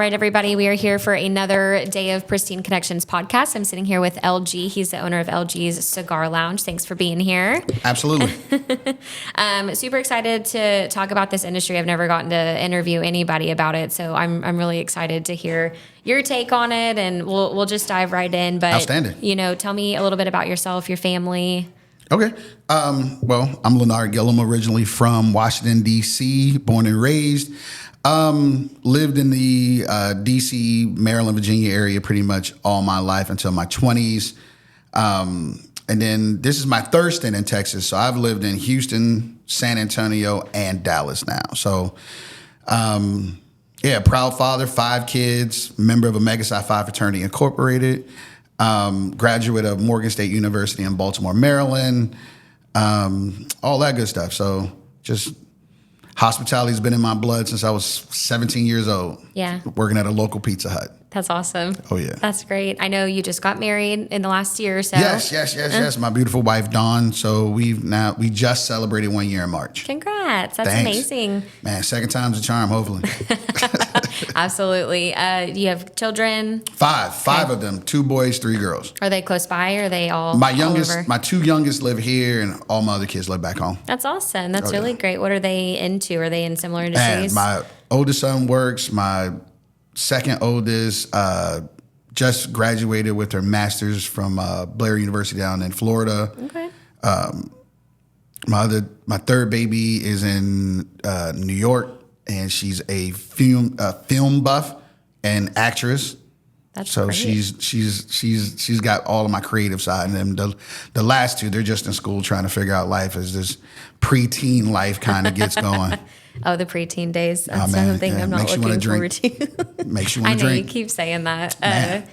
right, everybody, we are here for another day of Pristine Connections podcast. I'm sitting here with LG. He's the owner of LG's Cigar Lounge. Thanks for being here. Absolutely. Super excited to talk about this industry. I've never gotten to interview anybody about it, so I'm really excited to hear your take on it, and we'll just dive right in. But Outstanding. Tell me a little bit about yourself, your family. Okay. Well, I'm Lennard Gilham, originally from Washington, D.C., born and raised. Lived in the D.C., Maryland, Virginia area pretty much all my life until my 20s. And then this is my third stint in Texas. So I've lived in Houston, San Antonio, and Dallas now. So, proud father, 5 kids, member of Omega Psi Phi Fraternity Incorporated, graduate of Morgan State University in Baltimore, Maryland, all that good stuff. So just hospitality has been in my blood since I was 17 years old. Yeah. Working at a local Pizza Hut. That's awesome. Oh, yeah. That's great. I know you just got married in the last year or so. Yes. My beautiful wife, Dawn. So we just celebrated 1 year in March. Congrats. That's Thanks. Amazing. Man, second time's a charm, hopefully. Absolutely. Do you have children? 5 of them, 2 boys, 3 girls. Are they close by, or are they all My all youngest, over? my 2 youngest live here, and all my other kids live back home. That's awesome. That's Oh, yeah. really great. What are they into? Are they in similar And industries? my oldest son works. My second oldest just graduated with her master's from Blair University down in Florida. Okay. My third baby is in New York, and she's a film buff and actress. That's So great. she's got all of my creative side, and then the last 2, they're just in school trying to figure out life as this preteen life kind of gets going. Oh, the preteen days. That's man, something yeah, I'm not makes you wanna looking forward drink. to. Makes you I want to know you drink. keep saying that. Man,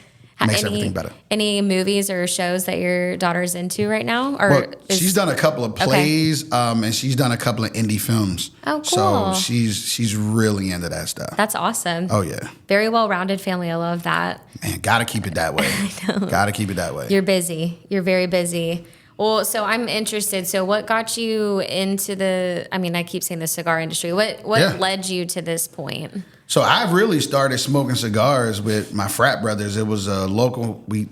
makes everything better. Any movies or shows that your daughter's into right now? Or Well, she's done a couple of plays, and she's done a couple of indie films. Oh, cool. So she's really into that stuff. That's awesome. Oh yeah, Very well-rounded family. I love that. man, gotta keep it that way. Gotta keep it that way. You're busy. You're very busy. Well, so I'm interested. So what got you into I keep saying the cigar industry. What Yeah. led you to this point? So I really started smoking cigars with my frat brothers. It was we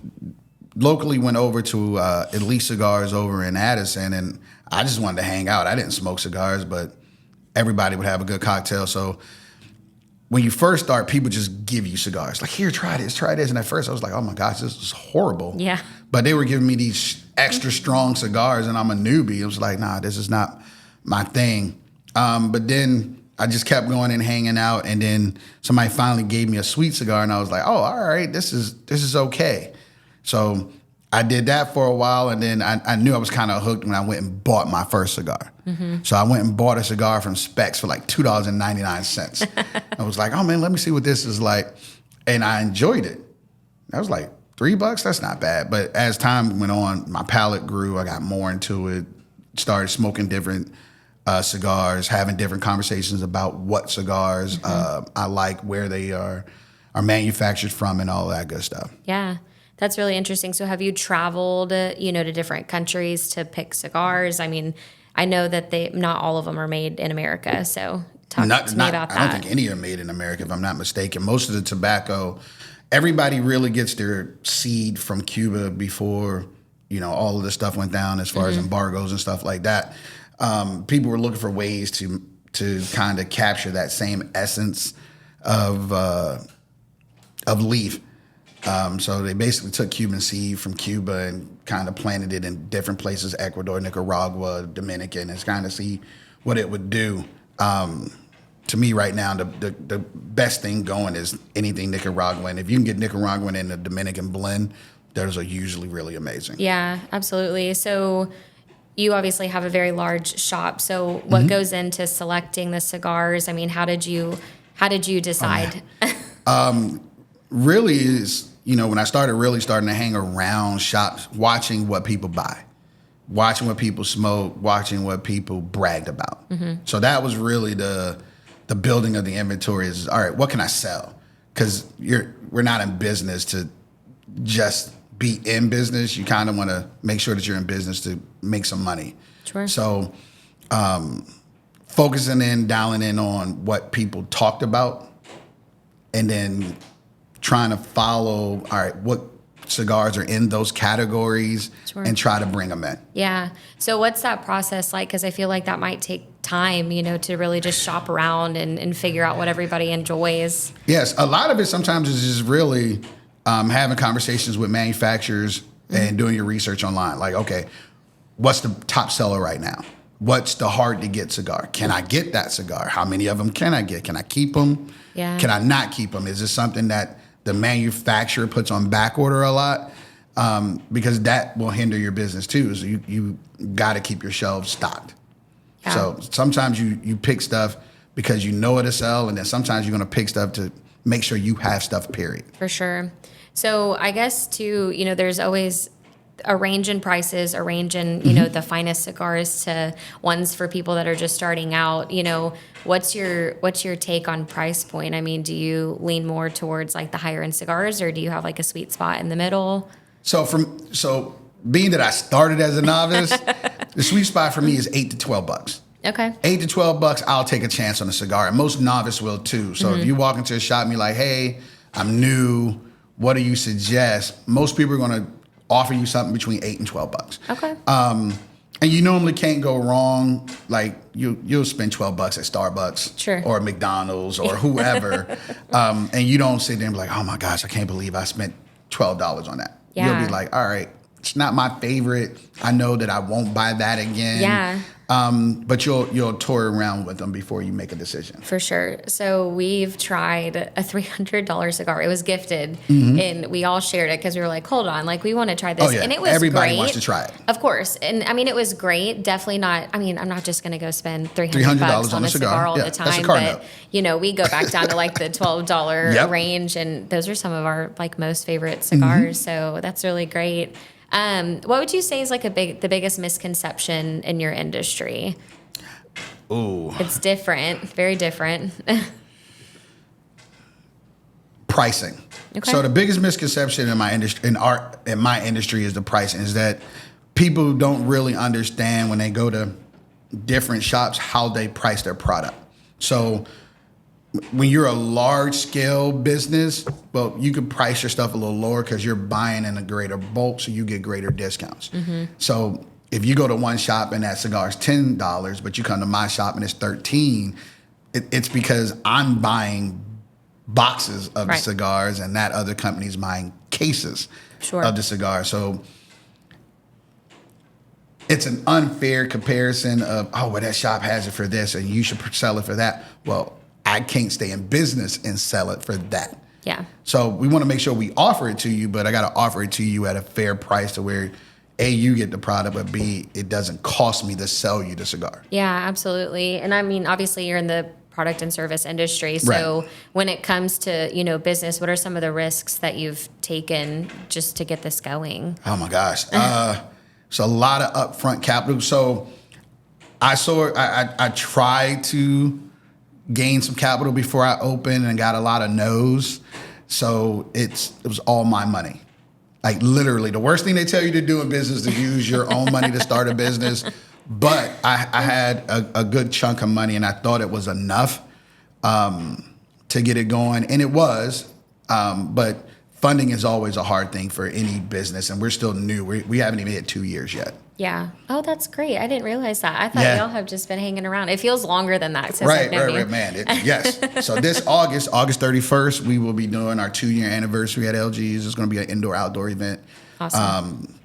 locally went over to Elite Cigars over in Addison, and I just wanted to hang out. I didn't smoke cigars, but everybody would have a good cocktail. So when you first start, people just give you cigars. Like, here, try this. And at first I was like, oh my gosh, this is horrible. Yeah. But they were giving me these extra strong cigars, and I'm a newbie. It was like, nah, this is not my thing. But then I just kept going and hanging out, and then somebody finally gave me a sweet cigar, and I was like, oh, all right, this is okay. So I did that for a while, and then I knew I was kind of hooked when I went and bought my first cigar. Mm-hmm. So I went and bought a cigar from Specs for like $2.99. I was like, oh man, let me see what this is like. And I enjoyed it. I was like, $3? That's not bad. But as time went on, my palate grew. I got more into it, started smoking different cigars, having different conversations about what cigars I like, where they are manufactured from, and all that good stuff. Yeah. That's really interesting. So have you traveled, to different countries to pick cigars? I mean, I know that not all of them are made in America. So talk to me about that. I don't think any are made in America, if I'm not mistaken. Most of the tobacco, everybody really gets their seed from Cuba before, all of this stuff went down as far as embargoes and stuff like that. People were looking for ways to kind of capture that same essence of leaf. So they basically took Cuban seed from Cuba and kind of planted it in different places, Ecuador, Nicaragua, Dominican, and kind of see what it would do. To me right now, the best thing going is anything Nicaraguan. If you can get Nicaraguan in a Dominican blend, those are usually really amazing. Yeah, absolutely. So you obviously have a very large shop. So what goes into selecting the cigars? I mean, how did you decide? Really is, when I started really starting to hang around shops, watching what people buy, watching what people smoke, watching what people bragged about. So that was really the building of the inventory is, all right, what can I sell? Because we're not in business to just be in business. You kind of want to make sure that you're in business to make some money. Sure. So focusing in, dialing in on what people talked about and then trying to follow, all right, what cigars are in those categories and try to bring them in. Yeah. So what's that process like? Because I feel like that might take time, to really just shop around and figure out what everybody enjoys. Yes. A lot of it sometimes is just really having conversations with manufacturers and doing your research online. Like, okay, what's the top seller right now? What's the hard to get cigar? Can I get that cigar? How many of them can I get? Can I keep them? Yeah. Can I not keep them? Is this something that the manufacturer puts on back order a lot? Because that will hinder your business too. So you got to keep your shelves stocked. Yeah. So sometimes you pick stuff because you know it'll sell, and then sometimes you're going to pick stuff to make sure you have stuff, period. For sure. So I guess too, there's always a range in prices, a range in, the finest cigars to ones for people that are just starting out. What's your take on price point? I mean, do you lean more towards like the higher end cigars, or do you have like a sweet spot in the middle? So being that I started as a novice, the sweet spot for me is $8 to $12. Okay. $8 to $12, I'll take a chance on a cigar, and most novice will too. So if you walk into a shop and you're like, hey, I'm new, what do you suggest? Most people are going to offer you something between $8 and $12. Okay. And you normally can't go wrong. Like you'll spend $12 at Starbucks, sure, or McDonald's or whoever, and you don't sit there and be like, oh my gosh, I can't believe I spent $12 on that. Yeah. You'll be like, all right, it's not my favorite. I know that I won't buy that again. Yeah. But you'll tour around with them before you make a decision. For sure. So we've tried a $300 cigar. It was gifted, and we all shared it because we were like, hold on, like we want to try this. Oh, yeah. And it was Everybody great. wants to try it. Of course. And I mean, it was great. Definitely not, I'm not just going to go spend $300 on a cigar all the time. That's a card note. We go back down to like the $12 range, and those are some of our like most favorite cigars. So that's really great. What would you say is like the biggest misconception in your industry? Ooh. It's different, very different. Pricing. Okay. So the biggest misconception in my industry is the pricing, is that people don't really understand when they go to different shops how they price their product. So when you're a large scale business, well, you can price your stuff a little lower because you're buying in a greater bulk, so you get greater discounts. So if you go to one shop and that cigar is $10, but you come to my shop and it's $13, it's because I'm buying boxes of the cigars and that other company's buying cases of the cigars. So it's an unfair comparison of, oh, well, that shop has it for this and you should sell it for that. Well, I can't stay in business and sell it for that. Yeah. So we want to make sure we offer it to you, but I got to offer it to you at a fair price to where A, you get the product, but B, it doesn't cost me to sell you the cigar. Yeah, absolutely. And I mean, obviously you're in the product and service industry. So when it comes to, business, what are some of the risks that you've taken just to get this going? Oh my gosh. It's a lot of upfront capital. So I tried to gain some capital before I opened and got a lot of no's. So it was all my money. Like literally, the worst thing they tell you to do in business is use your own money to start a business. But I had a good chunk of money, and I thought it was enough to get it going, and it was. But funding is always a hard thing for any business, and we're still new. We haven't even hit 2 years yet. Yeah. Oh, that's great. I didn't realize that. I thought y'all have just been hanging around. It feels longer than that since I've known you. Right, man. Yes. So this August 31st, we will be doing our 2-year anniversary at LG's. It's going to be an indoor-outdoor event. Awesome.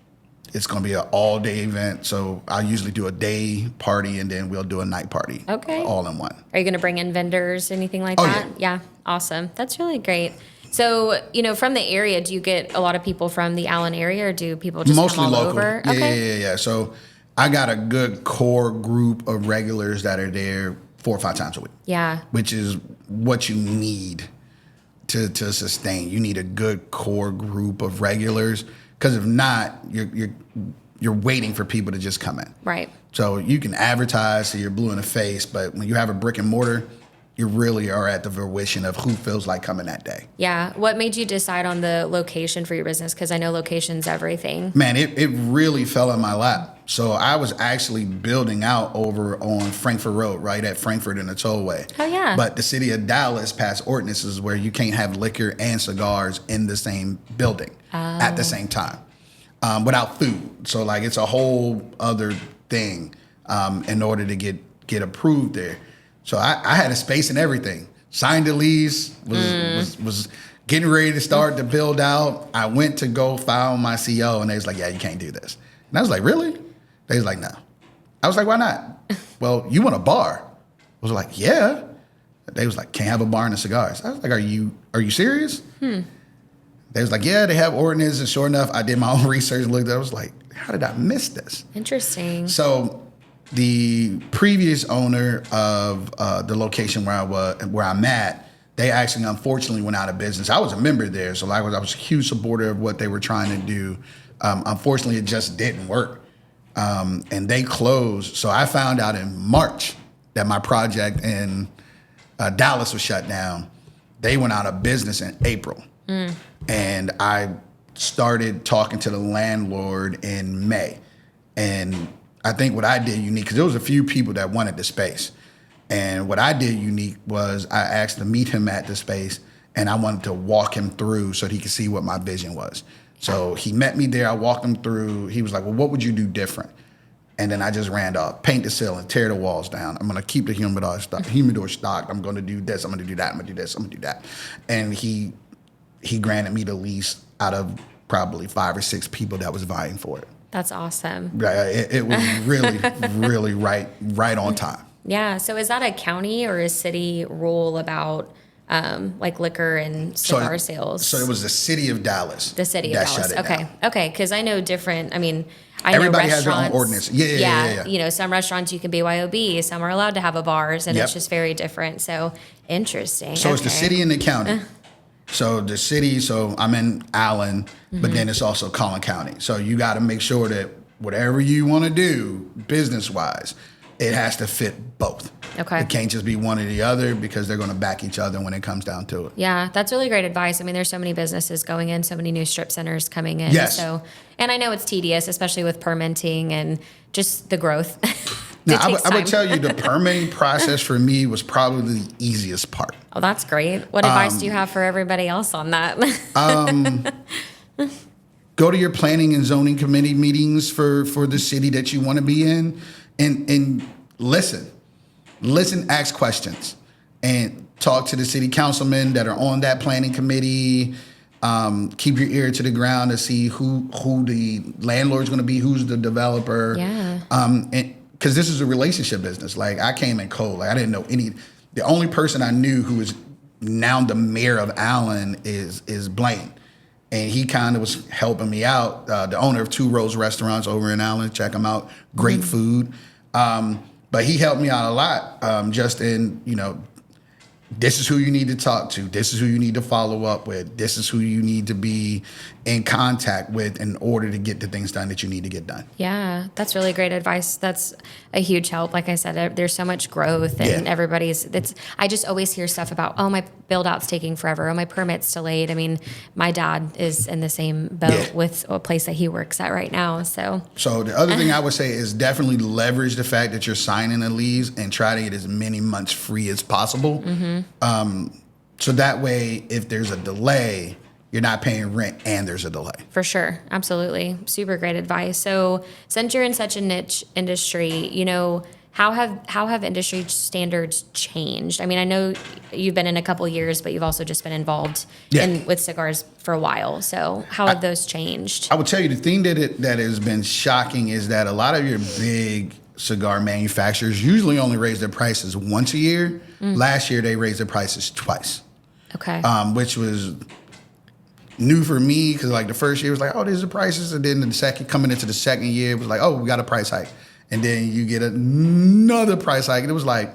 It's going to be an all-day event. So I usually do a day party, and then we'll do a night party. Okay. All in one. Are you going to bring in vendors, anything like that? Yeah. Awesome. That's really great. So, from the area, do you get a lot of people from the Allen area, or do people just mostly come all local? over? Yeah. So I got a good core group of regulars that are there 4 or 5 times a week. Yeah. Which is what you need to sustain. You need a good core group of regulars, because if not, you're waiting for people to just come in. Right. So you can advertise so you're blue in the face, but when you have a brick and mortar, you really are at the fruition of who feels like coming that day. Yeah. What made you decide on the location for your business? Because I know location's everything. Man, it really fell in my lap. So I was actually building out over on Frankfurt Road, right at Frankfurt and the Tollway. Oh, yeah. But the city of Dallas passed ordinances where you can't have liquor and cigars in the same building at the same time without food. So like it's a whole other thing in order to get approved there. So I had a space and everything. Signed the lease, was getting ready to start to build out. I went to go file my CO, and they was like, yeah, you can't do this. And I was like, really? They was like, no. I was like, why not? Well, you want a bar? I was like, yeah. They was like, can't have a bar in the cigars. I was like, are you serious? They was like, yeah, they have ordinance. And sure enough, I did my own research and looked at it. I was like, how did I miss this? Interesting. So the previous owner of the location where I'm at, they actually unfortunately went out of business. I was a member there, so I was a huge supporter of what they were trying to do. Unfortunately, it just didn't work, and they closed. So I found out in March that my project in Dallas was shut down. They went out of business in April, and I started talking to the landlord in May, and I think what I did unique, because there was a few people that wanted the space. And what I did unique was I asked to meet him at the space, and I wanted to walk him through so he could see what my vision was. So he met me there. I walked him through. He was like, well, what would you do different? And then I just ran off, paint the ceiling, tear the walls down. I'm going to keep the humidor stocked. I'm going to do this. I'm going to do that. I'm going to do this. I'm going to do that. And he granted me the lease out of probably 5 or 6 people that was vying for it. That's awesome. It was really, really right on time. Yeah. So is that a county or a city rule about like liquor and cigar sales? So it was the city of Dallas. The city of Dallas. Okay. Down. Okay. Because I know different. I mean, Everybody know has their own ordinance. Yeah. You know, some restaurants you can BYOB, some are allowed to have a bars, and it's just very different. So interesting. So it's the city and the county. So the city, so I'm in Allen, but then it's also Collin County. So you got to make sure that whatever you want to do business-wise, it has to fit both. Okay. It can't just be one or the other because they're going to back each other when it comes down to it. Yeah, that's really great advice. I mean, there's so many businesses going in, so many new strip centers coming in. Yes. So, and I know it's tedious, especially with permitting and just the growth. Now, I would tell you the permitting process for me was probably the easiest part. Oh, that's great. What advice do you have for everybody else on that? Go to your planning and zoning committee meetings for the city that you want to be in, and listen, ask questions, and talk to the city councilmen that are on that planning committee. Keep your ear to the ground to see who the landlord's going to be, who's the developer. Yeah. And because this is a relationship business. Like I came in cold. Like I didn't know any. The only person I knew who is now the mayor of Allen is Blaine. And he kind of was helping me out. The owner of Two Rose Restaurants over in Allen, check him out. Great food. But he helped me out a lot just in, this is who you need to talk to. This is who you need to follow up with. This is who you need to be in contact with in order to get the things done that you need to get done. Yeah, that's really great advice. That's a huge help. Like I said, there's so much growth and I just always hear stuff about, oh, my build out's taking forever. Oh, my permit's delayed. I mean, my dad is in the same boat with a place that he works at right now. So the other thing I would say is definitely leverage the fact that you're signing a lease and try to get as many months free as possible. So that way, if there's a delay, you're not paying rent and there's a delay. For sure. Absolutely. Super great advice. So since you're in such a niche industry, how have industry standards changed? I mean, I know you've been in a couple years, but you've also just been involved with cigars for a while. So how have those changed? I would tell you the thing that has been shocking is that a lot of your big cigar manufacturers usually only raise their prices once a year. Last year, they raised their prices twice. Okay. Which was new for me because like the first year was like, oh, these are the prices. And then coming into the second year, it was like, oh, we got a price hike. And then you get another price hike. And it was like,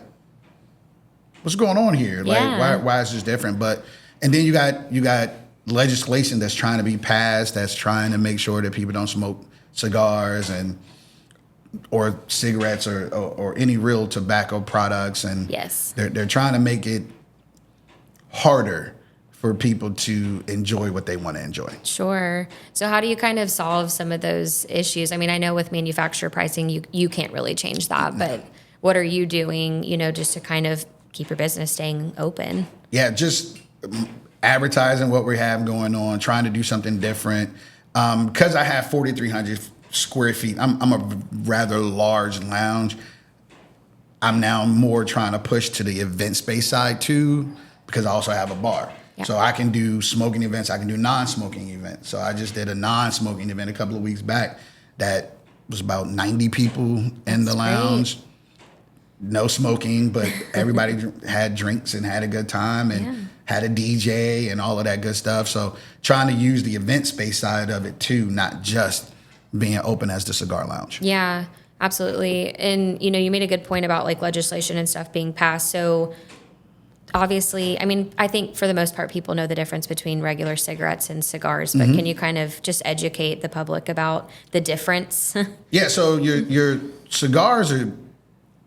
what's going on here? Like, why is this different? And then you got legislation that's trying to be passed that's trying to make sure that people don't smoke cigars or cigarettes or any real tobacco products. And they're trying to make it harder for people to enjoy what they want to enjoy. Sure. So how do you kind of solve some of those issues? I mean, I know with manufacturer pricing, you can't really change that, but what are you doing, just to kind of keep your business staying open? Yeah, just advertising what we have going on, trying to do something different. Because I have 4,300 square feet, I'm a rather large lounge. I'm now more trying to push to the event space side too, because I also have a bar. Yeah. So I can do smoking events, I can do non-smoking events. So I just did a non-smoking event a couple of weeks back that was about 90 people in the lounge. Great. No smoking, but everybody had drinks and had a good time and had a DJ and all of that good stuff. So trying to use the event space side of it too, not just being open as the cigar lounge. Yeah, absolutely. And, you made a good point about like legislation and stuff being passed. So obviously, I mean, I think for the most part, people know the difference between regular cigarettes and cigars, but can you kind of just educate the public about the difference? Yeah, so your cigars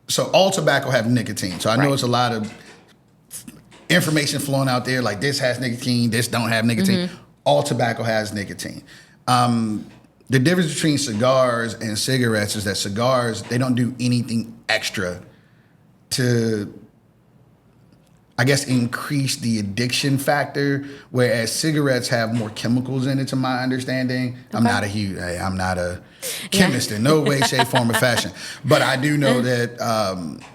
so all tobacco have nicotine. So I know it's a lot of information flowing out there, like this has nicotine, this don't have nicotine. All tobacco has nicotine. The difference between cigars and cigarettes is that cigars, they don't do anything extra to, I guess, increase the addiction factor, whereas cigarettes have more chemicals in it, to my understanding. Okay. I'm not a chemist in no way, shape, form, or fashion. But I do know that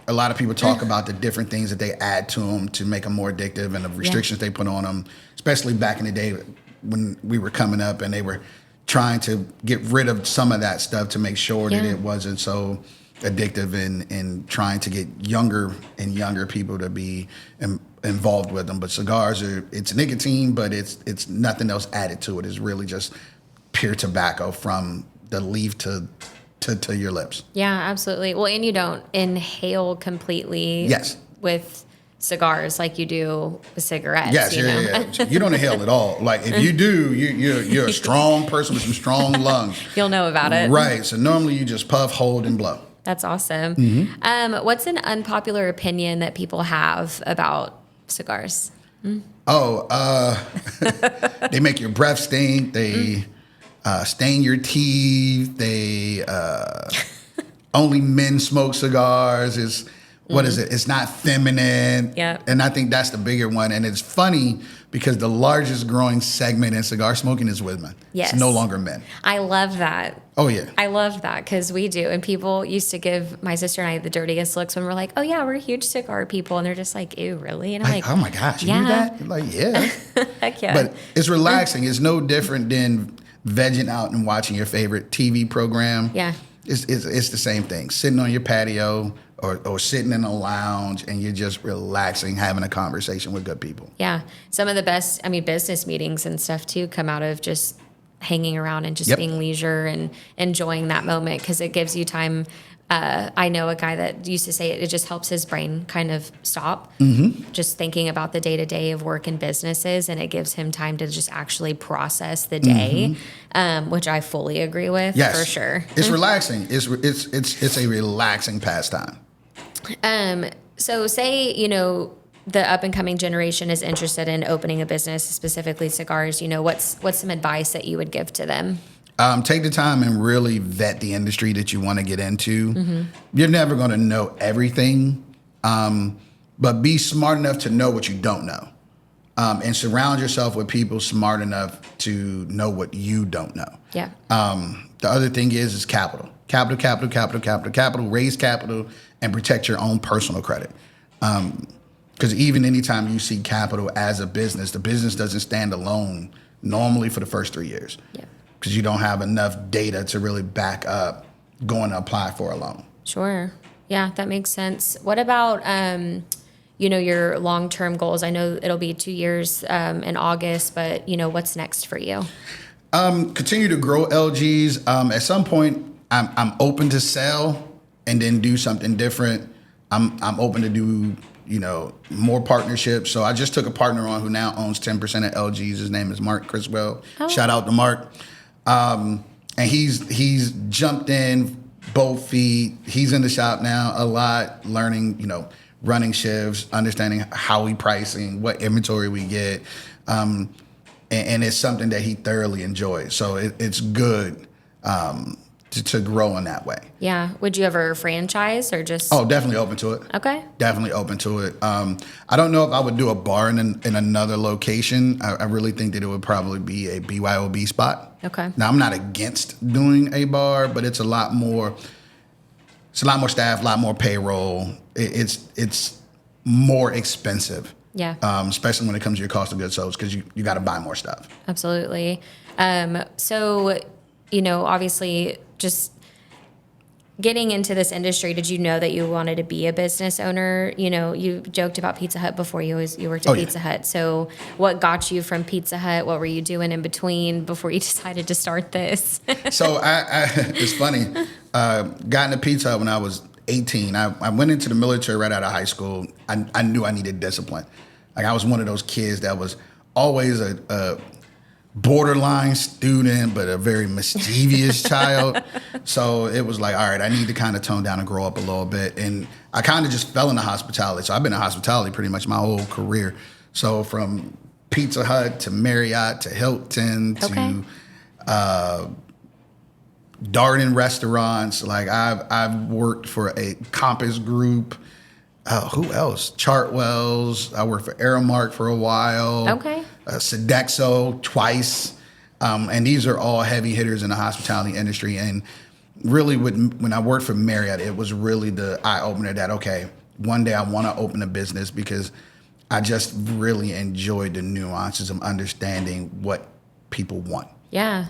a lot of people talk about the different things that they add to them to make them more addictive and the restrictions they put on them, especially back in the day when we were coming up and they were trying to get rid of some of that stuff to make sure that it wasn't so addictive and trying to get younger and younger people to be involved with them. But cigars it's nicotine, but it's nothing else added to it. It's really just pure tobacco from the leaf to your lips. Yeah, absolutely. Well, and you don't inhale completely with cigars like you do with cigarettes. Yes, yeah. You don't inhale at all. Like if you do, you're a strong person with some strong lungs. You'll know about it. Right. So normally you just puff, hold, and blow. That's awesome. What's an unpopular opinion that people have about cigars? They make your breath stink. They stain your teeth. They only men smoke cigars. What is it? It's not feminine. Yeah. And I think that's the bigger one. And it's funny because the largest growing segment in cigar smoking is women. Yes. It's no longer men. I love that. Oh, yeah. I love that because we do. And people used to give my sister and I the dirtiest looks when we're like, oh, yeah, we're huge cigar people. And they're just like, ew, really? And I'm like, oh, my gosh, you do that? You're like, yeah. Heck yeah. But it's relaxing. It's no different than vegging out and watching your favorite TV program. Yeah. It's the same thing. Sitting on your patio or sitting in a lounge and you're just relaxing, having a conversation with good people. Yeah. Some of the best, business meetings and stuff too come out of just hanging around and just being leisure and enjoying that moment because it gives you time. I know a guy that used to say it just helps his brain kind of stop just thinking about the day-to-day of work and businesses, and it gives him time to just actually process the day, which I fully agree with. Yes, for sure. It's relaxing. It's a relaxing pastime. So say, the up and coming generation is interested in opening a business, specifically cigars, what's some advice that you would give to them? Take the time and really vet the industry that you want to get into. You're never going to know everything, but be smart enough to know what you don't know, and surround yourself with people smart enough to know what you don't know. Yeah. The other thing is capital. Capital, raise capital, and protect your own personal credit. Because even anytime you see capital as a business, the business doesn't stand alone normally for the first 3 years. Yeah. Because you don't have enough data to really back up going to apply for a loan. Sure. Yeah, that makes sense. What about, your long-term goals? I know it'll be 2 years in August, but, what's next for you? Continue to grow LGs. At some point, I'm open to sell and then do something different. I'm open to do, more partnerships. So I just took a partner on who now owns 10% of LGs. His name is Mark Criswell. Oh. Shout out to Mark. And he's jumped in both feet. He's in the shop now a lot, learning, running shifts, understanding how we pricing, what inventory we get. And it's something that he thoroughly enjoys. So it's good to grow in that way. Yeah. Would you ever franchise or just? Oh, definitely open to it. Okay. Definitely open to it. I don't know if I would do a bar in another location. I really think that it would probably be a BYOB spot. Okay. Now, I'm not against doing a bar, but it's a lot more staff, a lot more payroll. It's more expensive. Yeah. Especially when it comes to your cost of goods sold, because you got to buy more stuff. Absolutely. So, obviously, just getting into this industry, did you know that you wanted to be a business owner? You joked about Pizza Hut before you worked at Pizza Hut. So what got you from Pizza Hut? What were you doing in between before you decided to start this? So it's funny. Got into Pizza Hut when I was 18. I went into the military right out of high school. I knew I needed discipline. Like, I was one of those kids that was always a borderline student, but a very mischievous child. So it was like, all right, I need to kind of tone down and grow up a little bit. And I kind of just fell into hospitality. So I've been in hospitality pretty much my whole career. So from Pizza Hut to Marriott to Hilton to Darden restaurants. Like, I've worked for a Compass Group. Who else? Chartwells. I worked for Aramark for a while. Okay. Sodexo twice. And these are all heavy hitters in the hospitality industry. And really, when I worked for Marriott, it was really the eye-opener that, okay, one day I want to open a business, because I just really enjoyed the nuances of understanding what people want. Yeah.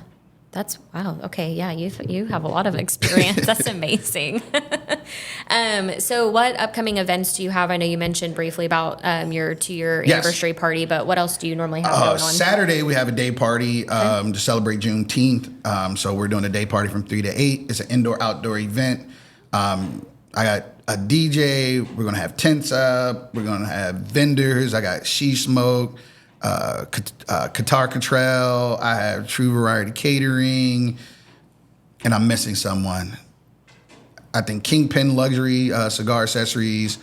That's wow. Okay. Yeah. You have a lot of experience. That's amazing. So what upcoming events do you have? I know you mentioned briefly about your 2-year anniversary party, but what else do you normally have going on? Saturday, we have a day party to celebrate Juneteenth. So we're doing a day party from 3 to 8. It's an indoor-outdoor event. I got a DJ. We're going to have tents up. We're going to have vendors. I got She Smoke. Qatar Cottrell, I have True Variety Catering, and I'm missing someone. I think Kingpin Luxury Cigar Accessories.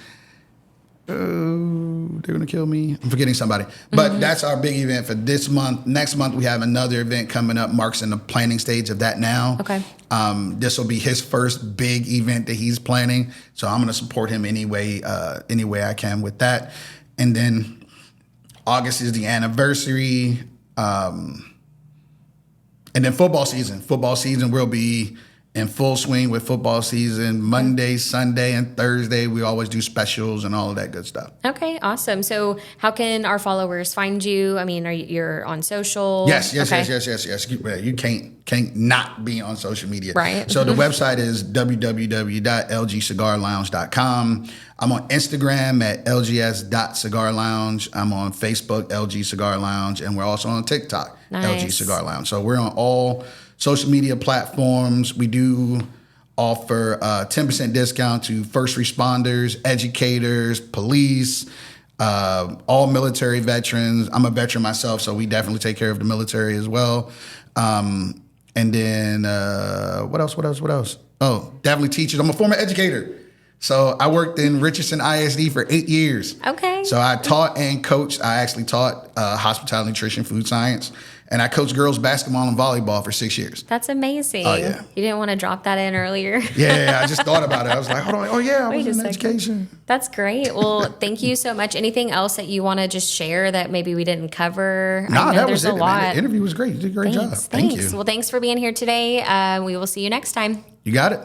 They're gonna kill me. I'm forgetting somebody. But that's our big event for this month. Next month we have another event coming up. Mark's in the planning stage of that now. Okay. This will be his first big event that he's planning. So I'm gonna support him any way I can with that. And then August is the anniversary. And then football season. Football season will be in full swing with football season. Monday, Sunday, and Thursday, we always do specials and all of that good stuff. Okay, awesome. So how can our followers find you? I mean, you're on social? Yes. You can't not be on social media. Right. So the website is www.lgcigarlounge.com. I'm on Instagram at lgs.cigarlounge. I'm on Facebook, LG Cigar Lounge, and we're also on TikTok, LG Cigar Lounge. So we're on all social media platforms. We do offer a 10% discount to first responders, educators, police, all military veterans. I'm a veteran myself, so we definitely take care of the military as well. And then what else? Oh, definitely teachers. I'm a former educator. So I worked in Richardson ISD for 8 years. Okay. So I taught and coached. I actually taught hospitality, nutrition, food science. And I coached girls basketball and volleyball for 6 years. That's amazing. Oh, yeah. You didn't want to drop that in earlier? Yeah, I just thought about it. I was like, hold on. Oh, yeah, I was in education. That's great. Well, thank you so much. Anything else that you want to just share that maybe we didn't cover? No, that was it, man. The interview was great. You did a great job. Thank you. Well, thanks for being here today. We will see you next time. You got it.